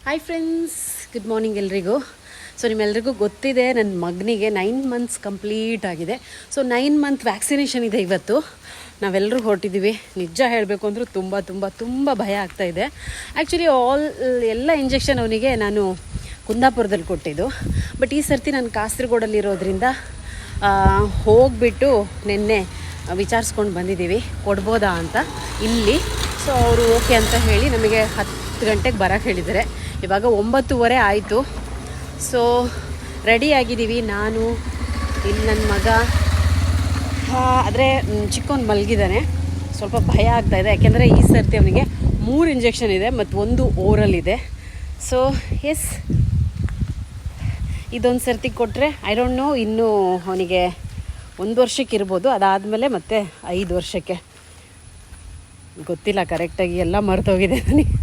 Hi friends, good morning ಎಲ್ರಿಗೂ. So ನಿಮ್ಮೆಲ್ರಿಗೂ ಗೊತ್ತಿದೆ, ನನ್ನ ಮಗನಿಗೆ 9 ಮಂತ್ಸ್ ಕಂಪ್ಲೀಟ್ ಆಗಿದೆ. ಸೊ 9 ಮಂತ್ ವ್ಯಾಕ್ಸಿನೇಷನ್ ಇದೆ ಇವತ್ತು. ನಾವೆಲ್ಲರೂ ಹೊರಟಿದ್ದೀವಿ. ನಿಜ ಹೇಳಬೇಕು ಅಂದರೂ ತುಂಬ ಭಯ ಆಗ್ತಾಯಿದೆ. ಆ್ಯಕ್ಚುಲಿ ಎಲ್ಲ ಇಂಜೆಕ್ಷನ್ ಅವನಿಗೆ ನಾನು ಕುಂದಾಪುರದಲ್ಲಿ ಕೊಟ್ಟಿದ್ದು. ಬಟ್ ಈ ಸರ್ತಿ ನಾನು ಕಾಸರಗೋಡಲ್ಲಿರೋದ್ರಿಂದ ಹೋಗಿಬಿಟ್ಟು ನಿನ್ನೆ ವಿಚಾರಿಸ್ಕೊಂಡು ಬಂದಿದ್ದೀವಿ ಕೊಡ್ಬೋದಾ ಅಂತ ಇಲ್ಲಿ. ಸೊ ಅವರು ಓಕೆ ಅಂತ ಹೇಳಿ ನಮಗೆ 10 ಗಂಟೆಗೆ ಬರೋಕ್ಕೆ ಹೇಳಿದ್ದಾರೆ. ಇವಾಗ 9:15 ಆಯಿತು. ಸೊ ರೆಡಿಯಾಗಿದ್ದೀವಿ. ನಾನು ಇಲ್ಲಿ ನನ್ನ ಮಗ, ಆದರೆ ಚಿಕ್ಕವನು ಮಲಗಿದ್ದಾನೆ. ಸ್ವಲ್ಪ ಭಯ ಆಗ್ತಾಯಿದೆ, ಯಾಕೆಂದರೆ ಈ ಸರ್ತಿ ಅವನಿಗೆ 3 ಇಂಜೆಕ್ಷನ್ ಇದೆ ಮತ್ತು 1 ಓರಲ್ ಇದೆ. ಸೊ ಎಸ್, ಇದೊಂದು ಸರ್ತಿ ಕೊಟ್ಟರೆ ಐ ಡೋಂಟ್ ನೋ, ಇನ್ನೂ ಅವನಿಗೆ 1 ವರ್ಷಕ್ಕೆ ಇರ್ಬೋದು. ಅದಾದಮೇಲೆ ಮತ್ತೆ 5 ವರ್ಷಕ್ಕೆ, ಗೊತ್ತಿಲ್ಲ ಕರೆಕ್ಟಾಗಿ, ಎಲ್ಲ ಮರ್ತೋಗಿದೆ ನನಗೆ.